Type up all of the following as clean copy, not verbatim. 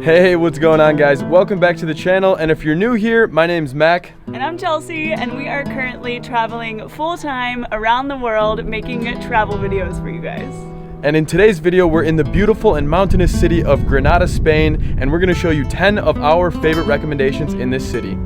Hey, what's going on, guys? Welcome back to the channel, and if you're new here, my name's Mac. And I'm Chelsea, and we are currently traveling full-time around the world making travel videos for you guys. And in today's video, we're in the beautiful and mountainous city of Granada, Spain, and we're gonna show you 10 of our favorite recommendations in this city.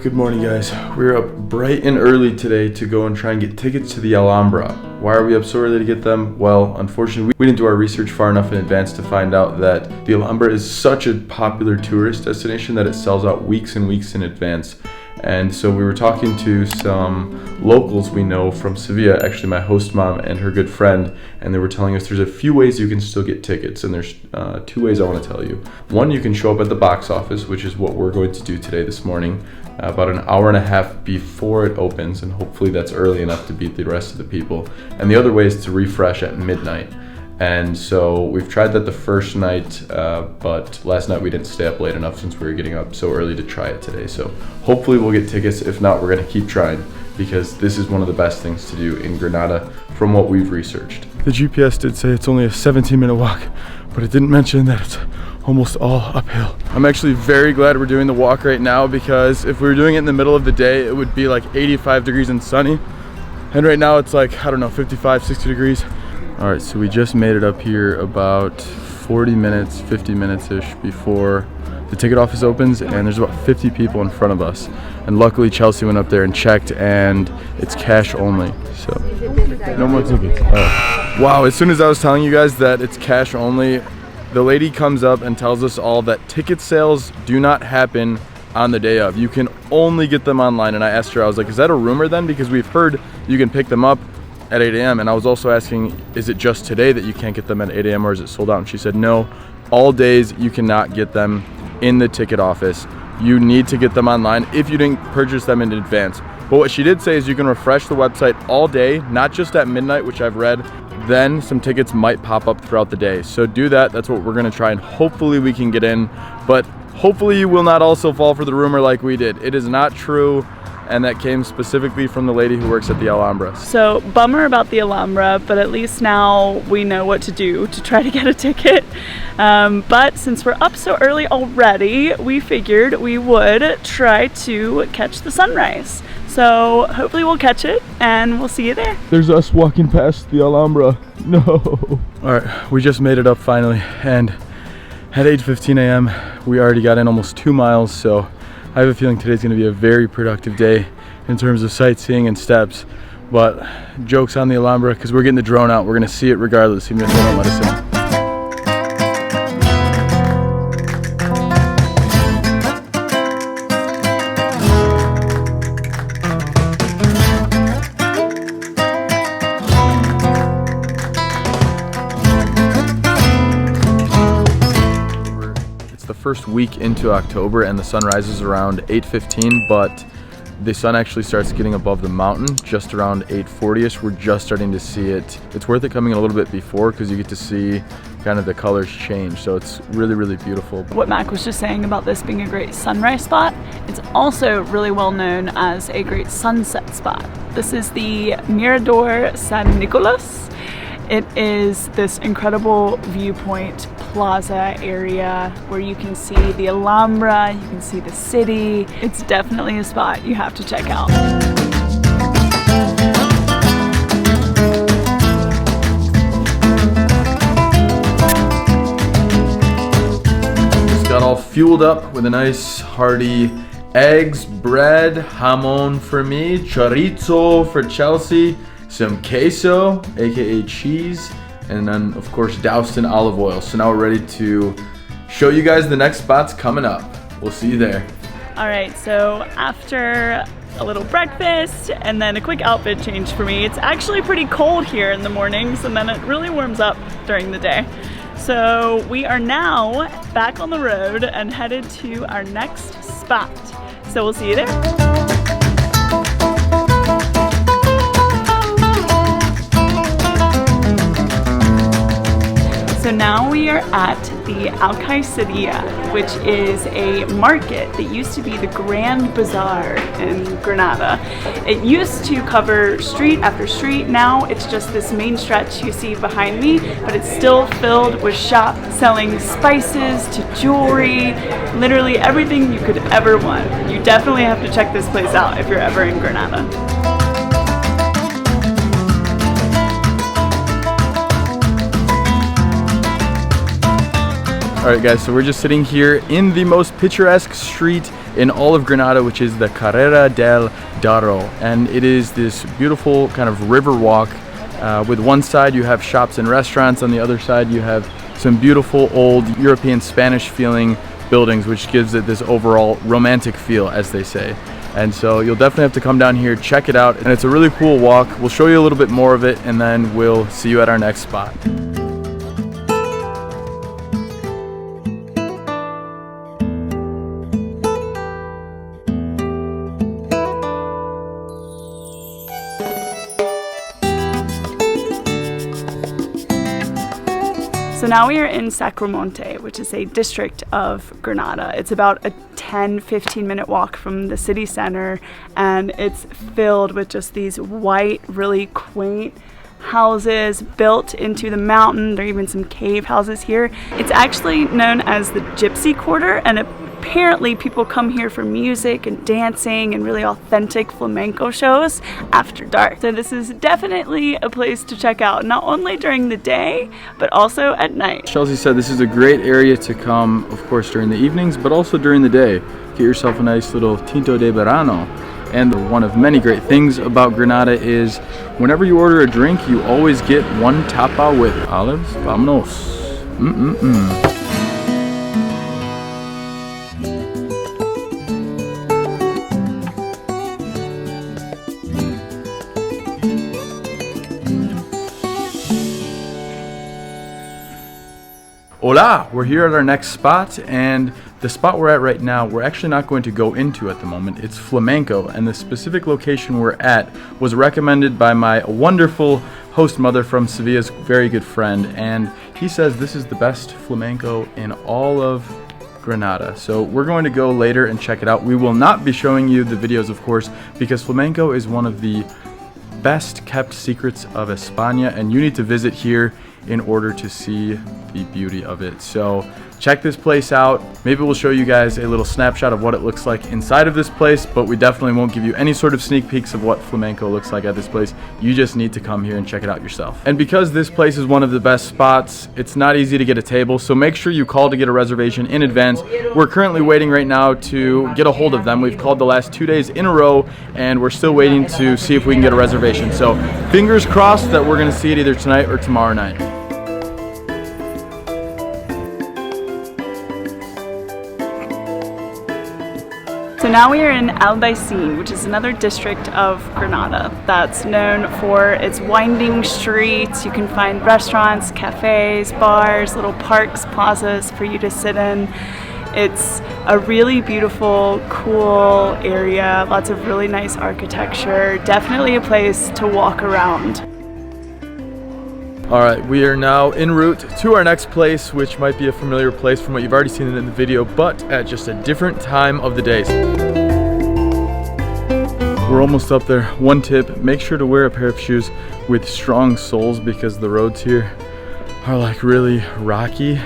Good morning, guys. We're up bright and early today to go and try and get tickets to the Alhambra. Why are we up so early to get them? Well, unfortunately, we didn't do our research far enough in advance to find out that the Alhambra is such a popular tourist destination that it sells out weeks and weeks in advance. And so we were talking to some locals we know from Sevilla, actually my host mom and her good friend, and they were telling us there's a few ways you can still get tickets, and there's two ways I want to tell you. One, you can show up at the box office, which is what we're going to do today this morning, about an hour and a half before it opens, and hopefully that's early enough to beat the rest of the people. And the other way is to refresh at midnight. And so we've tried that the first night, but last night we didn't stay up late enough since we were getting up so early to try it today. So hopefully we'll get tickets. If not, we're gonna keep trying because this is one of the best things to do in Granada from what we've researched. The GPS did say it's only a 17-minute walk, but it didn't mention that it's almost all uphill. I'm actually very glad we're doing the walk right now because if we were doing it in the middle of the day, it would be like 85 degrees and sunny. And right now it's like, I don't know, 55, 60 degrees. All right, so we just made it up here about 40 minutes, 50 minutes-ish before the ticket office opens, and there's about 50 people in front of us. And luckily Chelsea went up there and checked, and it's cash only, so no more tickets. Wow, as soon as I was telling you guys that it's cash only, the lady comes up and tells us all that ticket sales do not happen on the day of. You can only get them online. And I asked her, I was like, is that a rumor then? Because we've heard you can pick them up at 8 a.m. And I was also asking, is it just today that you can't get them at 8 a.m. or is it sold out? And she said, no, all days you cannot get them in the ticket office. You need to get them online if you didn't purchase them in advance. But what she did say is you can refresh the website all day, not just at midnight, which I've read. Then some tickets might pop up throughout the day. So do that. That's what we're gonna try, and hopefully we can get in. But hopefully you will not also fall for the rumor like we did. It is not true, and that came specifically from the lady who works at the Alhambra. So bummer about the Alhambra, but at least now we know what to do to try to get a ticket. But since we're up so early already, we figured we would try to catch the sunrise. So hopefully we'll catch it and we'll see you there. There's us walking past the Alhambra. No. All right, we just made it up finally, and at 8:15 a.m. we already got in almost 2 miles, so I have a feeling today's gonna be a very productive day in terms of sightseeing and steps. But joke's on the Alhambra because we're getting the drone out. We're gonna see it regardless, even if they don't let us in. First week into October, and the sun rises around 8:15, but the sun actually starts getting above the mountain just around 8:40ish. We're just starting to see it. It's worth it coming a little bit before because you get to see kind of the colors change, so it's really, really beautiful. What Mac was just saying about this being a great sunrise spot, it's also really well known as a great sunset spot. This is the Mirador San Nicolas. It is this incredible viewpoint plaza area where you can see the Alhambra, you can see the city. It's definitely a spot you have to check out. Just got all fueled up with a nice hearty eggs, bread, jamon for me, chorizo for Chelsea, some queso, aka cheese, and then of course doused in olive oil. So now we're ready to show you guys the next spots coming up. We'll see you there. All right, so after a little breakfast and then a quick outfit change for me, it's actually pretty cold here in the mornings and then it really warms up during the day. So we are now back on the road and headed to our next spot. So we'll see you there. So now we are at the Alcaiceria, which is a market that used to be the Grand Bazaar in Granada. It used to cover street after street. Now it's just this main stretch you see behind me, but it's still filled with shops selling spices to jewelry, literally everything you could ever want. You definitely have to check this place out if you're ever in Granada. Alright guys, so we're just sitting here in the most picturesque street in all of Granada, which is the Carrera del Darro. And it is this beautiful kind of river walk. With one side you have shops and restaurants, on the other side you have some beautiful old European Spanish feeling buildings, which gives it this overall romantic feel, as they say. And so you'll definitely have to come down here, check it out, and it's a really cool walk. We'll show you a little bit more of it and then we'll see you at our next spot. So now we are in Sacromonte, which is a district of Granada. It's about a 10-15 minute walk from the city center, and it's filled with just these white, really quaint houses built into the mountain. There are even some cave houses here. It's actually known as the Gypsy Quarter, and apparently people come here for music and dancing and really authentic flamenco shows after dark. So this is definitely a place to check out, not only during the day, but also at night. Chelsea said this is a great area to come, of course, during the evenings, but also during the day. Get yourself a nice little tinto de verano. And one of many great things about Granada is whenever you order a drink, you always get one tapa with olives. Vámonos. Hola! We're here at our next spot, and the spot we're at right now, we're actually not going to go into at the moment. It's flamenco, and the specific location we're at was recommended by my wonderful host mother from Sevilla's very good friend, and he says this is the best flamenco in all of Granada. So we're going to go later and check it out. We will not be showing you the videos, of course, because flamenco is one of the best kept secrets of España, and you need to visit here in order to see the beauty of it. So check this place out. Maybe we'll show you guys a little snapshot of what it looks like inside of this place, but we definitely won't give you any sort of sneak peeks of what flamenco looks like at this place. You just need to come here and check it out yourself. And because this place is one of the best spots, it's not easy to get a table, so make sure you call to get a reservation in advance. We're currently waiting right now to get a hold of them. We've called the last 2 days in a row, and we're still waiting to see if we can get a reservation. So fingers crossed that we're gonna see it either tonight or tomorrow night. So now we are in Albaicin, which is another district of Granada that's known for its winding streets. You can find restaurants, cafes, bars, little parks, plazas for you to sit in. It's a really beautiful, cool area, lots of really nice architecture, definitely a place to walk around. Alright, we are now en route to our next place, which might be a familiar place from what you've already seen in the video, but at just a different time of the day. We're almost up there. One tip, make sure to wear a pair of shoes with strong soles because the roads here are like really rocky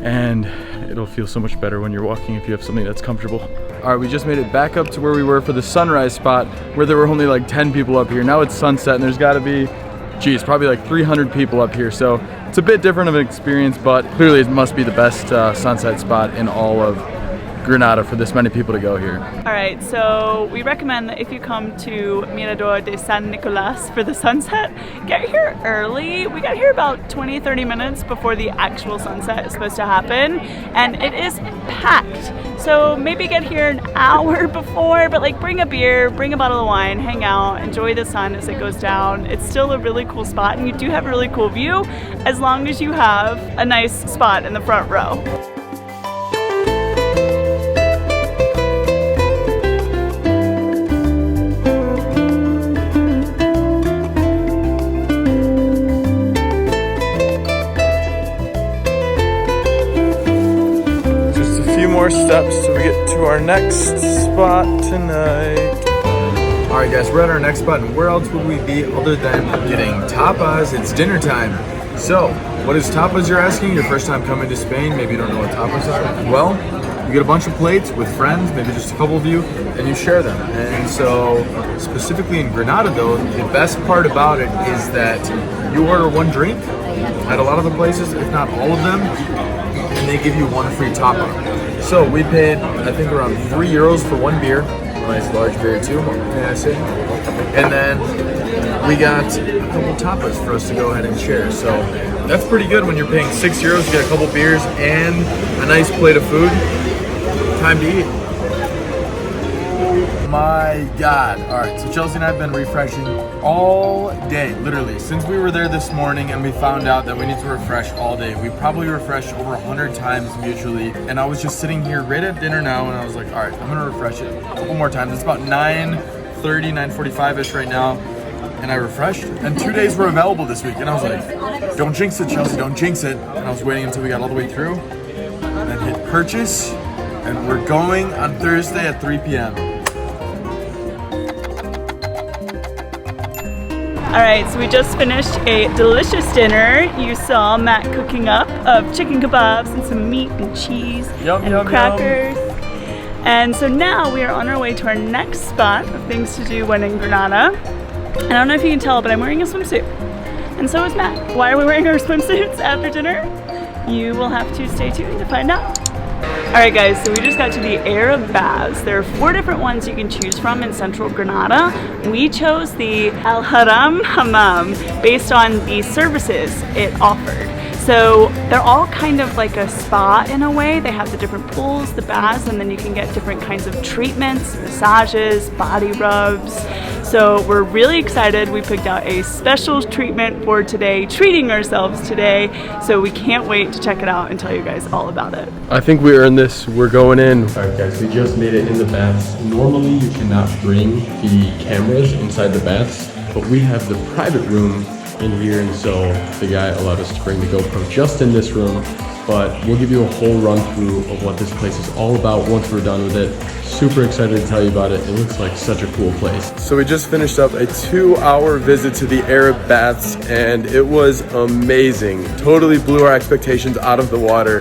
and it'll feel so much better when you're walking if you have something that's comfortable. All right, we just made it back up to where we were for the sunrise spot, where there were only like 10 people up here. Now it's sunset and there's gotta be, geez, probably like 300 people up here. So it's a bit different of an experience, but clearly it must be the best sunset spot in all of Granada for this many people to go here. All right, so we recommend that if you come to Mirador San Nicolas for the sunset, get here early. We got here about 20-30 minutes before the actual sunset is supposed to happen, and it is packed. So maybe get here an hour before, but like bring a beer, bring a bottle of wine, hang out, enjoy the sun as it goes down. It's still a really cool spot, and you do have a really cool view as long as you have a nice spot in the front row. More steps so we get to our next spot tonight. All right guys, we're at our next spot, and where else would we be other than getting tapas? It's dinner time. So what is tapas, you're asking? Your first time coming to Spain, maybe you don't know what tapas are. Well, you get a bunch of plates with friends, maybe just a couple of you, and you share them. And so specifically in Granada though, the best part about it is that you order one drink at a lot of the places, if not all of them, and they give you one free tapa. So we paid, I think, around €3 for one beer, a nice large beer too, may I say. And then we got a couple tapas for us to go ahead and share. So that's pretty good when you're paying €6, you get a couple beers and a nice plate of food. Time to eat. My God. All right, so Chelsea and I have been refreshing all day, literally, since we were there this morning and we found out that we need to refresh all day. We probably refreshed over 100 times mutually, and I was just sitting here right at dinner now, and I was like, all right, I'm gonna refresh it a couple more times. It's about 9:30, 9:45-ish right now, and I refreshed, and 2 days were available this week, and I was like, don't jinx it, Chelsea, don't jinx it. And I was waiting until we got all the way through, and then hit purchase, and we're going on Thursday at 3 p.m. All right, so we just finished a delicious dinner. You saw Matt cooking up of chicken kebabs and some meat and cheese and crackers. And so now we are on our way to our next spot of things to do when in Granada. And I don't know if you can tell, but I'm wearing a swimsuit. And so is Matt. Why are we wearing our swimsuits after dinner? You will have to stay tuned to find out. All right guys, so we just got to the Arab baths. There are 4 different ones you can choose from in central Granada. We chose the Al Hammam based on the services it offered. So they're all kind of like a spa in a way. They have the different pools, the baths, and then you can get different kinds of treatments, massages, body rubs. So we're really excited. We picked out a special treatment for today, treating ourselves today. So we can't wait to check it out and tell you guys all about it. I think we earned this. We're going in. All right guys, we just made it in the baths. Normally you cannot bring the cameras inside the baths, but we have the private room in here, and so the guy allowed us to bring the GoPro just in this room. But we'll give you a whole run through of what this place is all about once we're done with it. Super excited to tell you about it. It looks like such a cool place. So we just finished up a 2-hour visit to the Arab baths, and it was amazing. Totally blew our expectations out of the water.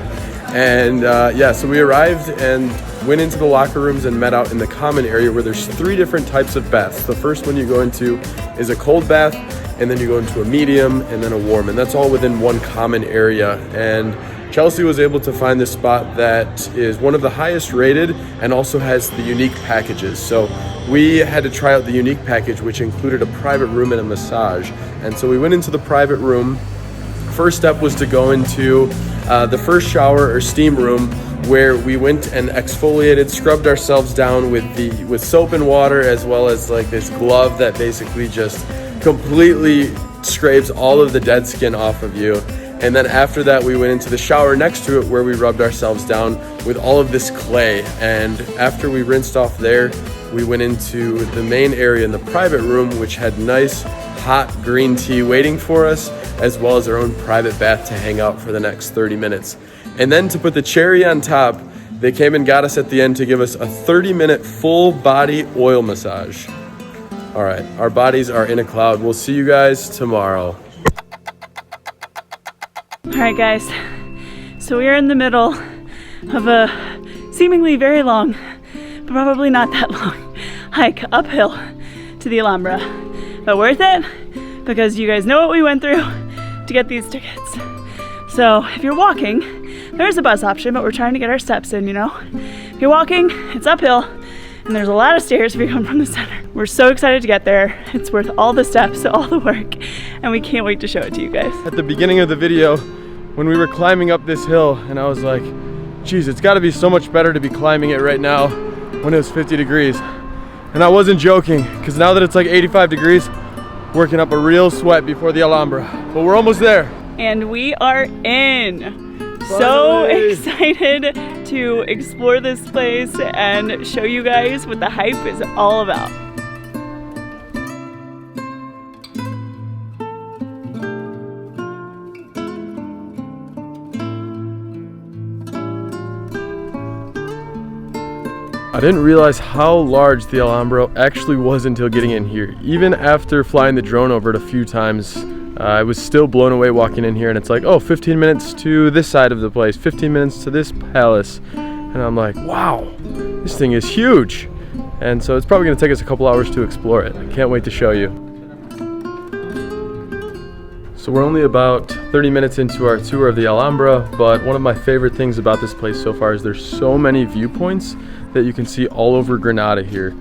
And yeah, so we arrived and went into the locker rooms and met out in the common area where there's 3 different types of baths. The first one you go into is a cold bath, and then you go into a medium and then a warm, and that's all within one common area. And Chelsea was able to find this spot that is one of the highest rated and also has the unique packages. So we had to try out the unique package, which included a private room and a massage. And so we went into the private room. First step was to go into the first shower or steam room, where we went and exfoliated, scrubbed ourselves down with soap and water, as well as like this glove that basically just completely scrapes all of the dead skin off of you. And then after that, we went into the shower next to it, where we rubbed ourselves down with all of this clay. And after we rinsed off there, we went into the main area in the private room, which had nice hot green tea waiting for us, as well as our own private bath to hang out for the next 30 minutes. And then to put the cherry on top, they came and got us at the end to give us a 30-minute full body oil massage. All right, our bodies are in a cloud. We'll see you guys tomorrow. All right guys, So we are in the middle of a seemingly very long, but probably not that long, hike uphill to the Alhambra. But worth it, because you guys know what we went through to get these tickets. So if you're walking, there's a bus option, but we're trying to get our steps in, you know? If you're walking, it's uphill, and there's a lot of stairs if you're coming from the center. We're so excited to get there. It's worth all the steps, all the work, and we can't wait to show it to you guys. At the beginning of the video, when we were climbing up this hill, and I was like, geez, it's gotta be so much better to be climbing it right now when it was 50 degrees. And I wasn't joking, because now that it's like 85 degrees, working up a real sweat before the Alhambra. But we're almost there. And we are in. So excited to explore this place and show you guys what the hype is all about. I didn't realize how large the Alhambra actually was until getting in here. Even after flying the drone over it a few times, I was still blown away walking in here, and it's like, oh, 15 minutes to this side of the place, 15 minutes to this palace. And I'm like, wow, this thing is huge. And so it's probably gonna take us a couple hours to explore it. I can't wait to show you. So we're only about 30 minutes into our tour of the Alhambra, but one of my favorite things about this place so far is there's so many viewpoints that you can see all over Granada here.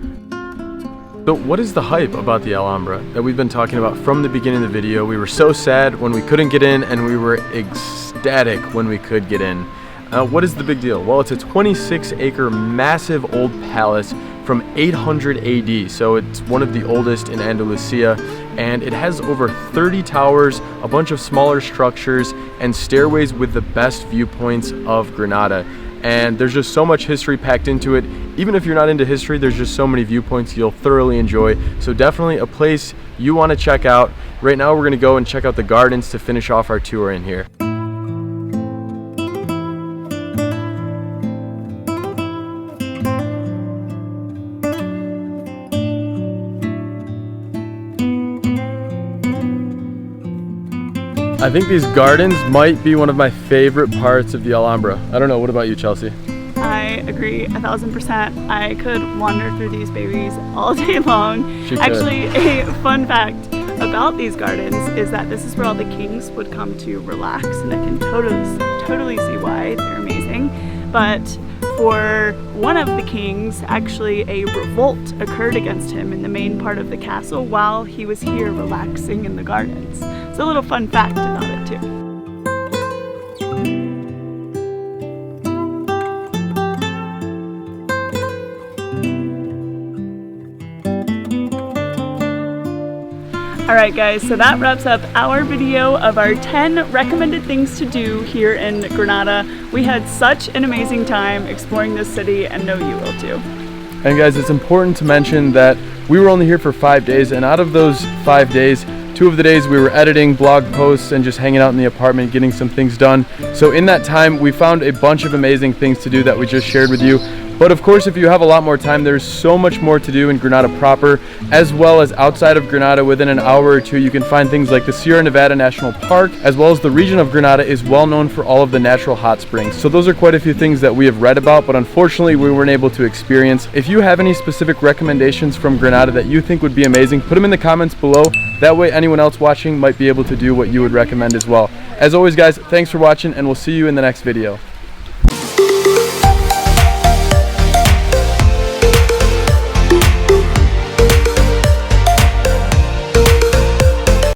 So what is the hype about the Alhambra that we've been talking about from the beginning of the video? We were so sad when we couldn't get in, and we were ecstatic when we could get in. What is the big deal? Well, it's a 26-acre massive old palace from 800 AD, so it's one of the oldest in Andalusia, and it has over 30 towers, a bunch of smaller structures, and stairways with the best viewpoints of Granada. And there's just so much history packed into it. Even if you're not into history, there's just so many viewpoints you'll thoroughly enjoy. So definitely a place you want to check out. Right now we're going to go and check out the gardens to finish off our tour in here. I think these gardens might be one of my favorite parts of the Alhambra. I don't know, what about you, Chelsea? I agree 1000%. I could wander through these babies all day long. Actually, a fun fact about these gardens is that this is where all the kings would come to relax, and I can totally see why. They're amazing. But for one of the kings, actually a revolt occurred against him in the main part of the castle while he was here relaxing in the gardens. It's a little fun fact about it too. Alright guys, so that wraps up our video of our 10 recommended things to do here in Granada. We had such an amazing time exploring this city, and know you will too. And guys, it's important to mention that we were only here for 5 days, and out of those 5 days, 2 of the days we were editing blog posts and just hanging out in the apartment getting some things done. So in that time we found a bunch of amazing things to do that we just shared with you. But of course, if you have a lot more time, there's so much more to do in Granada proper, as well as outside of Granada. Within an hour or two, you can find things like the Sierra Nevada National Park, as well as the region of Granada is well known for all of the natural hot springs. So those are quite a few things that we have read about, but unfortunately we weren't able to experience. If you have any specific recommendations from Granada that you think would be amazing, put them in the comments below. That way anyone else watching might be able to do what you would recommend as well. As always guys, thanks for watching, and we'll see you in the next video.